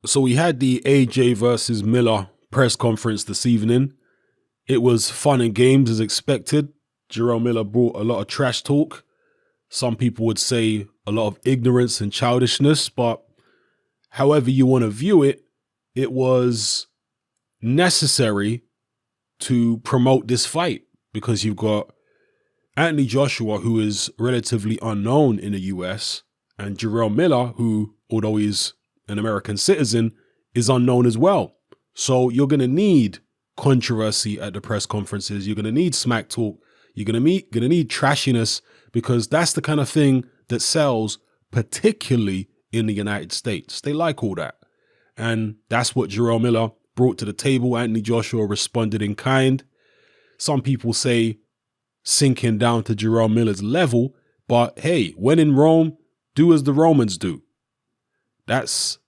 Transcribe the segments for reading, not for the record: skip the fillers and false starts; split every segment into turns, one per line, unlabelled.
So we had the AJ versus Miller press conference this evening. It was fun and games as expected. Jarrell Miller brought a lot of trash talk. Some people would say a lot of ignorance and childishness, but however you want to view it, it was necessary to promote this fight because you've got Anthony Joshua, who is relatively unknown in the US, and Jarrell Miller, who, although he's an American citizen, is unknown as well. So you're going to need controversy at the press conferences. You're going to need smack talk. You're going to need trashiness because that's the kind of thing that sells, particularly in the United States. They like all that. And that's what Jarrell Miller brought to the table. Anthony Joshua responded in kind. Some people say sinking down to Jarrell Miller's level, but hey, when in Rome, do as the Romans do. That's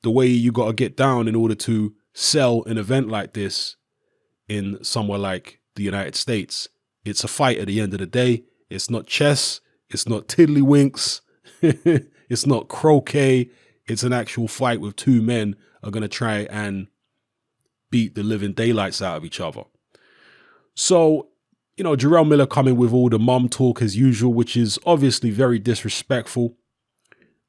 the way you got to get down in order to sell an event like this in somewhere like the United States. It's a fight at the end of the day. It's not chess. It's not tiddlywinks. It's not croquet. It's an actual fight with two men are going to try and beat the living daylights out of each other. So, Jarrell Miller coming with all the mum talk as usual, which is obviously very disrespectful.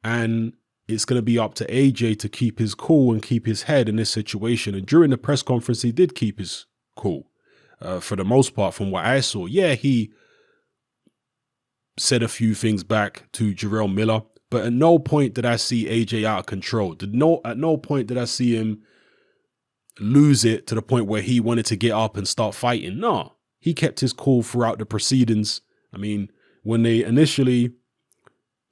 And it's going to be up to AJ to keep his cool and keep his head in this situation. And during the press conference, he did keep his cool for the most part from what I saw. Yeah, he said a few things back to Jarrell Miller, but at no point did I see AJ out of control. At no point did I see him lose it to the point where he wanted to get up and start fighting. No, he kept his cool throughout the proceedings. I mean, when they initially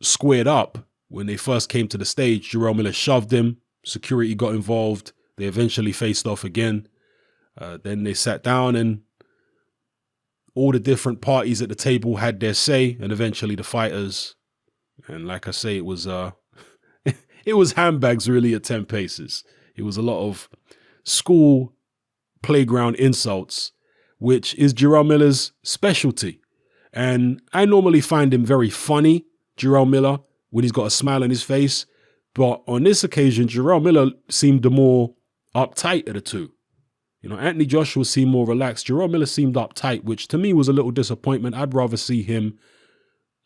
squared up, when they first came to the stage, Jarrell Miller shoved him. Security got involved. They eventually faced off again. Then they sat down and all the different parties at the table had their say, and eventually the fighters. And like I say, it was it was handbags really at 10 paces. It was a lot of school playground insults, which is Jarrell Miller's specialty. And I normally find him very funny, Jarrell Miller, when he's got a smile on his face. But on this occasion, Jarrell Miller seemed the more uptight of the two. Anthony Joshua seemed more relaxed. Jarrell Miller seemed uptight, which to me was a little disappointment. I'd rather see him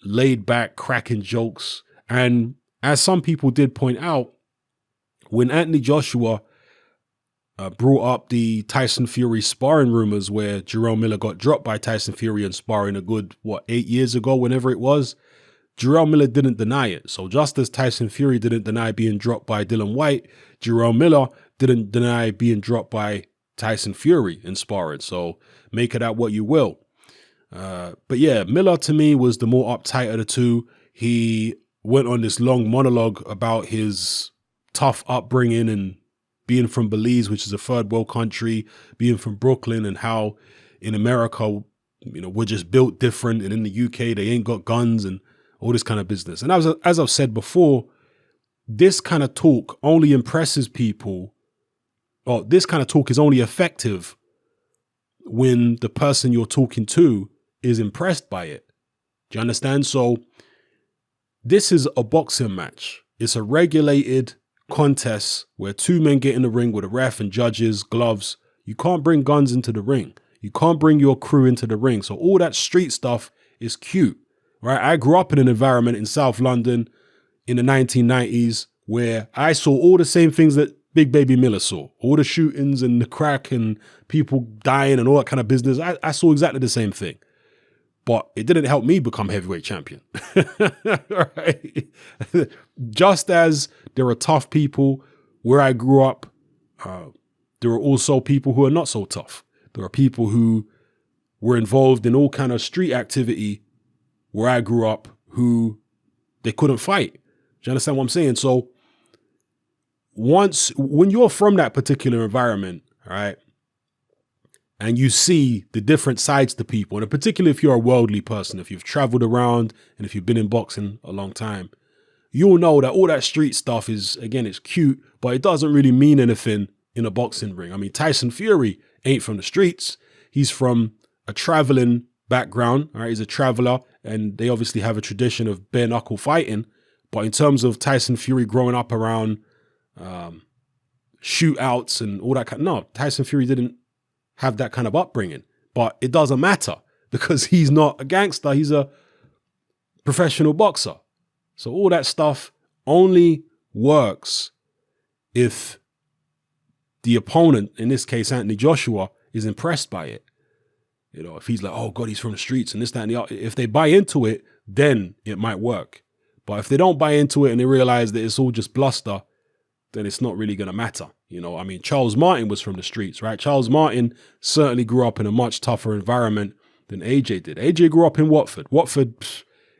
laid back, cracking jokes. And as some people did point out, when Anthony Joshua brought up the Tyson Fury sparring rumors where Jarrell Miller got dropped by Tyson Fury in sparring a good, 8 years ago, whenever it was, Jarrell Miller didn't deny it. So just as Tyson Fury didn't deny being dropped by Dylan White, Jarrell Miller didn't deny being dropped by Tyson Fury in sparring. So make it out what you will. But yeah, Miller to me was the more uptight of the two. He went on this long monologue about his tough upbringing and being from Belize, which is a third world country, being from Brooklyn, and how in America, we're just built different. And in the UK, they ain't got guns and all this kind of business. And as I've said before, this kind of talk only impresses people, or this kind of talk is only effective when the person you're talking to is impressed by it. Do you understand? So this is a boxing match. It's a regulated contest where two men get in the ring with a ref and judges, gloves. You can't bring guns into the ring. You can't bring your crew into the ring. So all that street stuff is cute, right? I grew up in an environment in South London in the 1990s where I saw all the same things that Big Baby Miller saw. All the shootings and the crack and people dying and all that kind of business. I saw exactly the same thing. But it didn't help me become heavyweight champion. Right? Just as there are tough people where I grew up, there are also people who are not so tough. There are people who were involved in all kind of street activity where I grew up who they couldn't fight. Do you understand what I'm saying? So when you're from that particular environment, all right, and you see the different sides to people, and particularly if you're a worldly person, if you've traveled around and if you've been in boxing a long time, you'll know that all that street stuff is, again, it's cute, but it doesn't really mean anything in a boxing ring. I mean, Tyson Fury ain't from the streets. He's from a traveling background, all right? He's a traveler, and they obviously have a tradition of bare knuckle fighting. But in terms of Tyson Fury growing up around shootouts and all that kind. No, Tyson Fury didn't have that kind of upbringing, but it doesn't matter because he's not a gangster. He's a professional boxer. So all that stuff only works if the opponent, in this case, Anthony Joshua, is impressed by it. You know, if he's like, oh God, he's from the streets and this, that, and the other. If they buy into it, then it might work. But if they don't buy into it and they realize that it's all just bluster, then it's not really going to matter. You know, I mean, Charles Martin was from the streets, right? Charles Martin certainly grew up in a much tougher environment than AJ did. AJ grew up in Watford. Watford,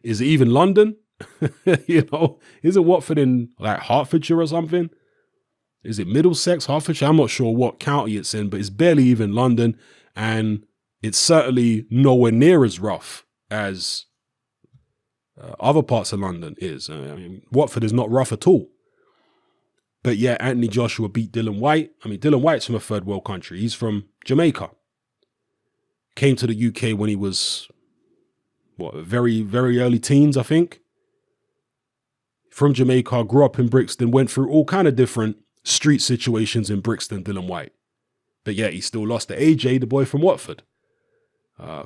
is it even London? You know, isn't Watford in like Hertfordshire or something? Is it Middlesex, Hertfordshire? I'm not sure what county it's in, but it's barely even London. And it's certainly nowhere near as rough as other parts of London is. I mean, Watford is not rough at all. But yeah, Anthony Joshua beat Dylan White. I mean, Dylan White's from a third world country. He's from Jamaica. Came to the UK when he was, very, very early teens, I think. From Jamaica, grew up in Brixton, went through all kind of different street situations in Brixton, Dylan White. But yeah, he still lost to AJ, the boy from Watford.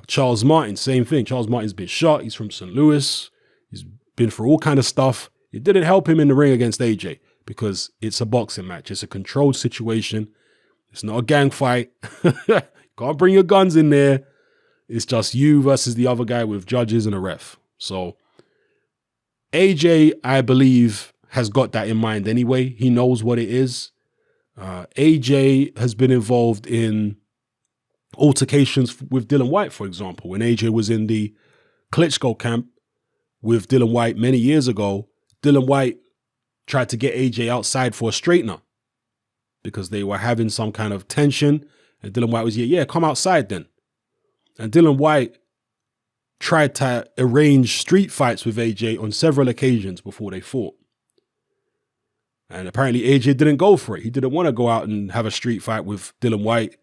Charles Martin, same thing. Charles Martin's been shot. He's from St. Louis. He's been through all kind of stuff. It didn't help him in the ring against AJ because it's a boxing match. It's a controlled situation. It's not a gang fight. Can't bring your guns in there. It's just you versus the other guy with judges and a ref. So AJ, I believe, has got that in mind anyway. He knows what it is. AJ has been involved in altercations with Dylan White, for example. When AJ was in the Klitschko camp with Dylan White many years ago, Dylan White tried to get AJ outside for a straightener because they were having some kind of tension. And Dylan White was, yeah, come outside then. And Dylan White tried to arrange street fights with AJ on several occasions before they fought. And apparently AJ didn't go for it. He didn't want to go out and have a street fight with Dylan White.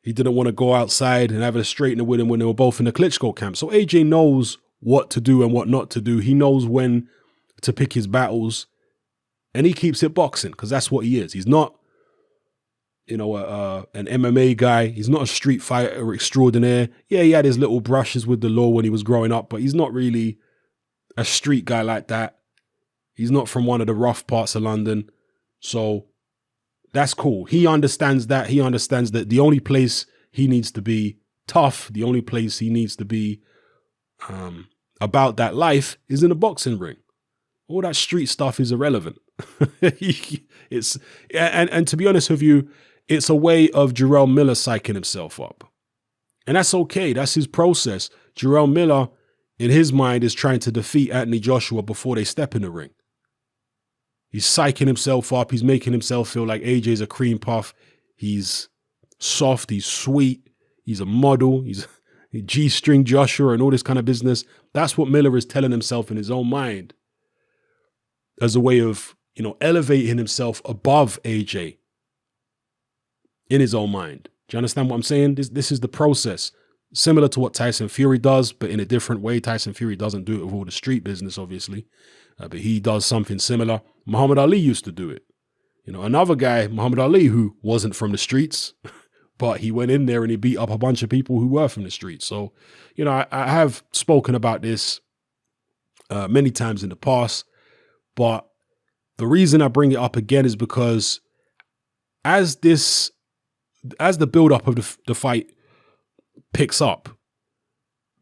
He didn't want to go outside and have a straightener with him when they were both in the Klitschko camp. So AJ knows what to do and what not to do. He knows when to pick his battles. And he keeps it boxing because that's what he is. He's not, an MMA guy. He's not a street fighter extraordinaire. Yeah, he had his little brushes with the law when he was growing up, but he's not really a street guy like that. He's not from one of the rough parts of London. So that's cool. He understands that. He understands that the only place he needs to be tough, the only place he needs to be about that life is in a boxing ring. All that street stuff is irrelevant. And to be honest with you, it's a way of Jarrell Miller psyching himself up. And that's okay. That's his process. Jarrell Miller, in his mind, is trying to defeat Anthony Joshua before they step in the ring. He's psyching himself up. He's making himself feel like AJ's a cream puff. He's soft. He's sweet. He's a model. He's a G-string Joshua and all this kind of business. That's what Miller is telling himself in his own mind as a way of, elevating himself above AJ in his own mind. Do you understand what I'm saying? This is the process. Similar to what Tyson Fury does, but in a different way. Tyson Fury doesn't do it with all the street business, obviously. But he does something similar. Muhammad Ali used to do it. Another guy, Muhammad Ali, who wasn't from the streets, but he went in there and he beat up a bunch of people who were from the streets. So, I have spoken about this many times in the past, but the reason I bring it up again is because as the build-up of the fight picks up,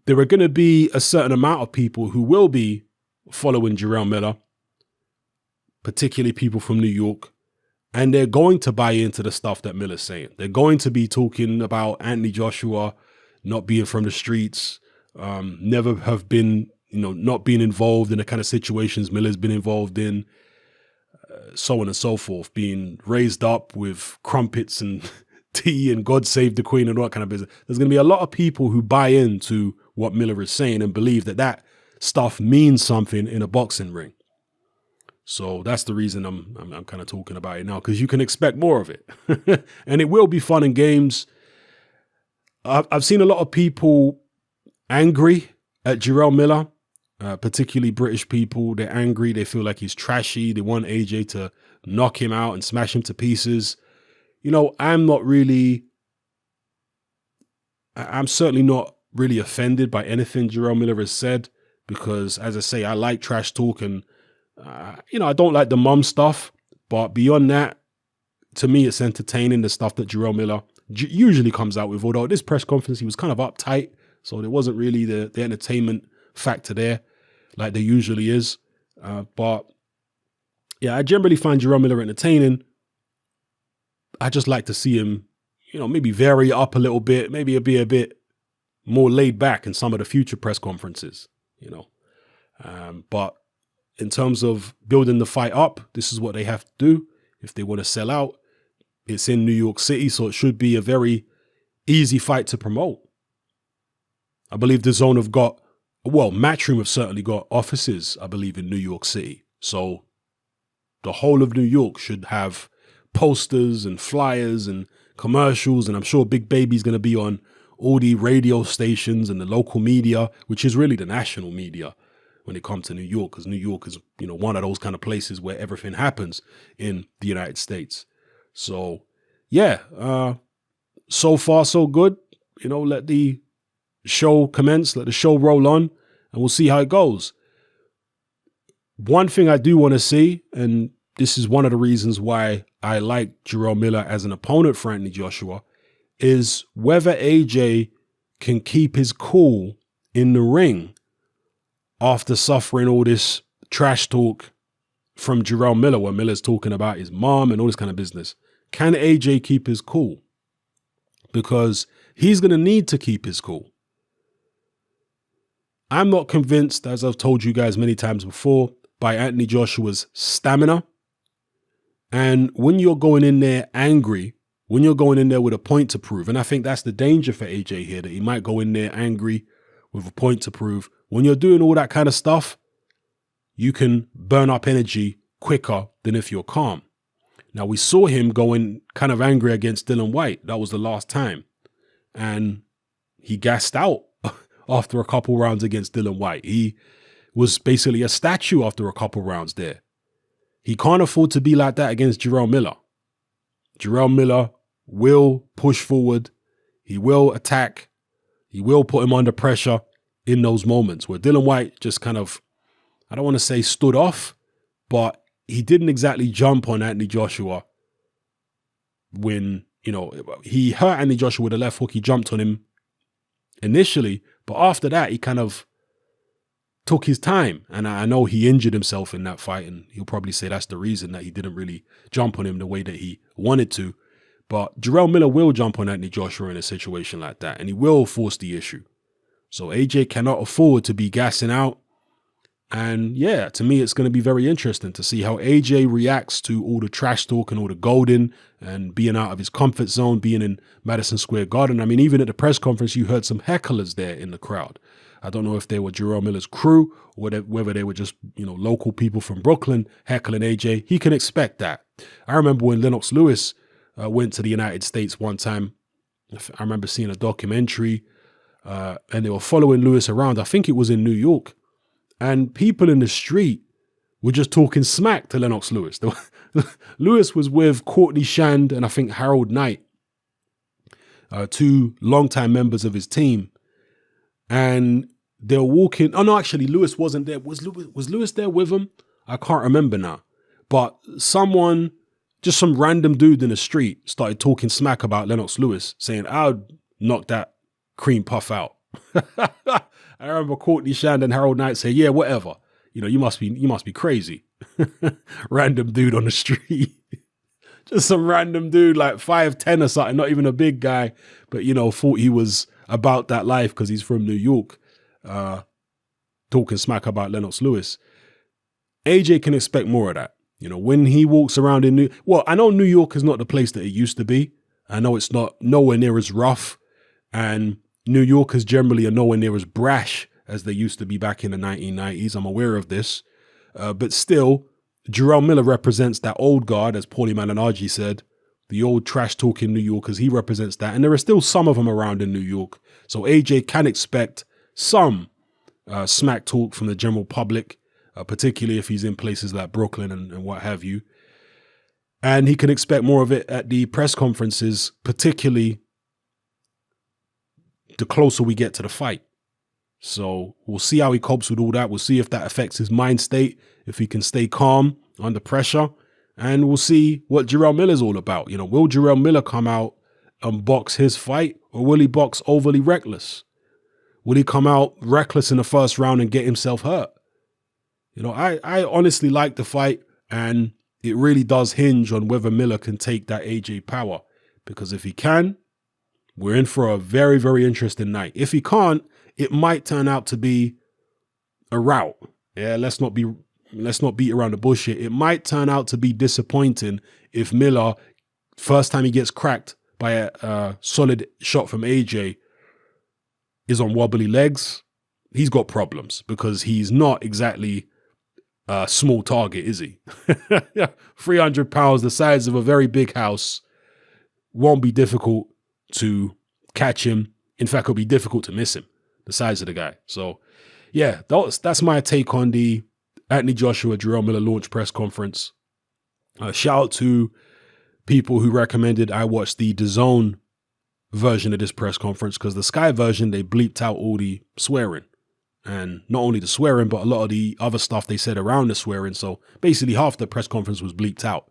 there are going to be a certain amount of people who will be following Jarrell Miller, particularly people from New York, and they're going to buy into the stuff that Miller's saying. They're going to be talking about Anthony Joshua not being from the streets, never have been, not being involved in the kind of situations Miller's been involved in, so on and so forth, being raised up with crumpets and tea and God Save the Queen and all that kind of business. There's going to be a lot of people who buy into what Miller is saying and believe that stuff means something in a boxing ring. So that's the reason I'm kind of talking about it now, because you can expect more of it. And it will be fun and games. I've seen a lot of people angry at Jarrell Miller, particularly British people. They're angry. They feel like he's trashy. They want AJ to knock him out and smash him to pieces. I'm certainly not really offended by anything Jarrell Miller has said, because, as I say, I like trash talk, and I don't like the mum stuff, but beyond that, to me, it's entertaining, the stuff that Jarrell Miller usually comes out with. Although this press conference, he was kind of uptight, so there wasn't really the entertainment factor there like there usually is. But yeah, I generally find Jarrell Miller entertaining. I just like to see him, maybe vary up a little bit, maybe be a bit more laid back in some of the future press conferences, But in terms of building the fight up, this is what they have to do if they want to sell out. It's in New York City, so it should be a very easy fight to promote. I believe the Zone have got, Matchroom have certainly got offices, I believe, in New York City. So the whole of New York should have posters and flyers and commercials, and I'm sure Big Baby's going to be on all the radio stations and the local media, which is really the national media when it comes to New York, because New York is, one of those kind of places where everything happens in the United States. So, yeah, so far so good. Let the show commence, let the show roll on, and we'll see how it goes. One thing I do want to see, and this is one of the reasons why I like Jarrell Miller as an opponent for Anthony Joshua, is whether AJ can keep his cool in the ring after suffering all this trash talk from Jarrell Miller, where Miller's talking about his mom and all this kind of business. Can AJ keep his cool? Because he's going to need to keep his cool. I'm not convinced, as I've told you guys many times before, by Anthony Joshua's stamina. And when you're going in there angry, when you're going in there with a point to prove, and I think that's the danger for AJ here, that he might go in there angry with a point to prove. When you're doing all that kind of stuff, you can burn up energy quicker than if you're calm. Now, we saw him going kind of angry against Dillian Whyte. That was the last time. And he gassed out after a couple rounds against Dillian Whyte. He was basically a statue after a couple rounds there. He can't afford to be like that against Jarrell Miller. Jarrell Miller will push forward. He will attack. He will put him under pressure in those moments where Dillian Whyte just kind of, I don't want to say stood off, but he didn't exactly jump on Anthony Joshua when, he hurt Anthony Joshua with a left hook. He jumped on him initially, but after that, he kind of took his time. And I know he injured himself in that fight, and he'll probably say that's the reason that he didn't really jump on him the way that he wanted to. But Jarrell Miller will jump on Anthony Joshua in a situation like that, and he will force the issue. So AJ cannot afford to be gassing out. And yeah, to me, it's going to be very interesting to see how AJ reacts to all the trash talk and all the golding and being out of his comfort zone, being in Madison Square Garden. I mean, even at the press conference, you heard some hecklers there in the crowd. I don't know if they were Jarrell Miller's crew or whether they were just, local people from Brooklyn heckling AJ. He can expect that. I remember when Lennox Lewis went to the United States one time. I remember seeing a documentary and they were following Lewis around. I think it was in New York. And people in the street were just talking smack to Lennox Lewis. Lewis was with Courtney Shand and I think Harold Knight, two longtime members of his team. And they're walking. Oh, no, actually, Lewis wasn't there. Was Lewis there with him? I can't remember now. But some random dude in the street started talking smack about Lennox Lewis, saying, I'll knock that cream puff out. I remember Courtney Shand and Harold Knight say, yeah, whatever. You must be crazy. Random dude on the street. Just some random dude like 5'10" or something, not even a big guy, but, thought he was about that life because he's from New York, talking smack about Lennox Lewis. AJ can expect more of that. When he walks around in I know New York is not the place that it used to be. I know it's not nowhere near as rough, and New Yorkers generally are nowhere near as brash as they used to be back in the 1990s. I'm aware of this. But still, Jarrell Miller represents that old guard, as Paulie Malignaggi said, the old trash-talking New Yorkers. He represents that. And there are still some of them around in New York. So AJ can expect some smack talk from the general public, particularly if he's in places like Brooklyn and what have you. And he can expect more of it at the press conferences, particularly the closer we get to the fight. So we'll see how he copes with all that. We'll see if that affects his mind state, if he can stay calm under pressure. And we'll see what Jarrell Miller's all about. You know, will Jarrell Miller come out and box his fight, or will he box overly reckless? Will he come out reckless in the first round and get himself hurt? You know, I honestly like the fight, and it really does hinge on whether Miller can take that AJ power. Because if he can, we're in for a very, very interesting night. If he can't, it might turn out to be a rout. Yeah, let's not beat around the bush here. It might turn out to be disappointing if Miller, first time he gets cracked by a solid shot from AJ, is on wobbly legs. He's got problems, because he's not exactly a small target, is he? 300 pounds, the size of a very big house. Won't be difficult to catch him. In fact, it'll be difficult to miss him, the size of the guy. So yeah, that's my take on the Anthony Joshua Jarrell Miller launch press conference. Shout out to people who recommended I watch the DAZN version of this press conference, because the Sky version, they bleeped out all the swearing. And not only the swearing, but a lot of the other stuff they said around the swearing. So basically half the press conference was bleeped out.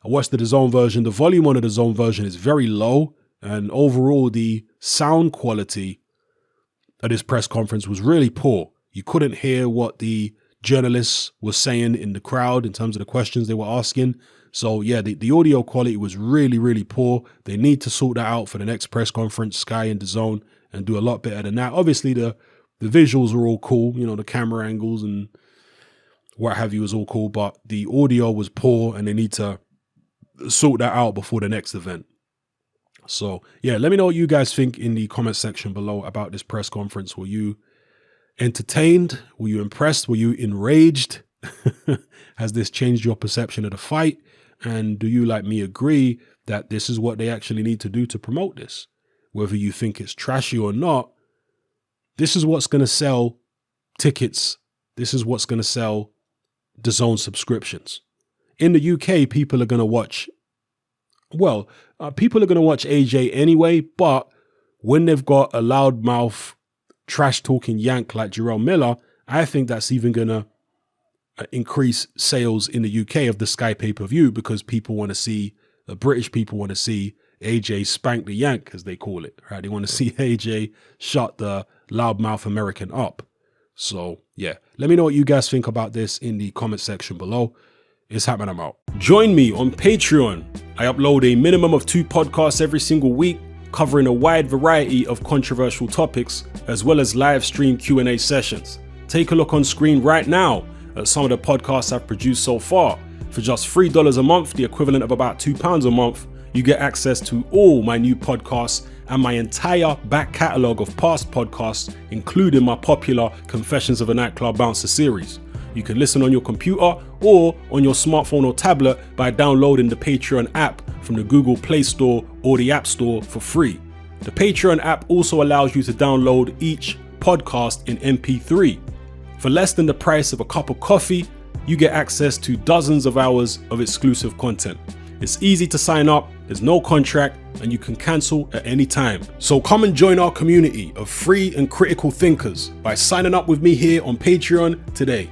I watched the DAZN version. The volume on the DAZN version is very low. And overall, the sound quality of this press conference was really poor. You couldn't hear what the journalists were saying in the crowd in terms of the questions they were asking. So yeah, the audio quality was really, really poor. They need to sort that out for the next press conference, Sky and DAZN, and do a lot better than that. Obviously, the visuals were all cool. You know, the camera angles and what have you was all cool, but the audio was poor, and they need to sort that out before the next event. So yeah, let me know what you guys think in the comment section below about this press conference. Were you entertained? Were you impressed? Were you enraged? Has this changed your perception of the fight? And do you, like me, agree that this is what they actually need to do to promote this? Whether you think it's trashy or not, this is what's going to sell tickets. This is what's going to sell DAZN subscriptions. In the UK, people are going to watch, people are going to watch AJ anyway, but when they've got a loudmouth, trash-talking yank like Jarrell Miller, I think that's even going to increase sales in the UK of the Sky pay-per-view, because people want to see, British people want to see AJ spank the yank, as they call it, right? They want to see AJ shut the loudmouth American up. So yeah, let me know what you guys think about this in the comment section below. It's happening, I'm out. Join me on Patreon. I upload a minimum of 2 podcasts every single week, covering a wide variety of controversial topics, as well as live stream Q&A sessions. Take a look on screen right now at some of the podcasts I've produced so far. For just $3 a month, the equivalent of about £2 a month, you get access to all my new podcasts and my entire back catalogue of past podcasts, including my popular Confessions of a Nightclub Bouncer series. You can listen on your computer or on your smartphone or tablet by downloading the Patreon app from the Google Play Store or the App Store for free. The Patreon app also allows you to download each podcast in MP3. For less than the price of a cup of coffee, you get access to dozens of hours of exclusive content. It's easy to sign up, there's no contract, and you can cancel at any time. So come and join our community of free and critical thinkers by signing up with me here on Patreon today.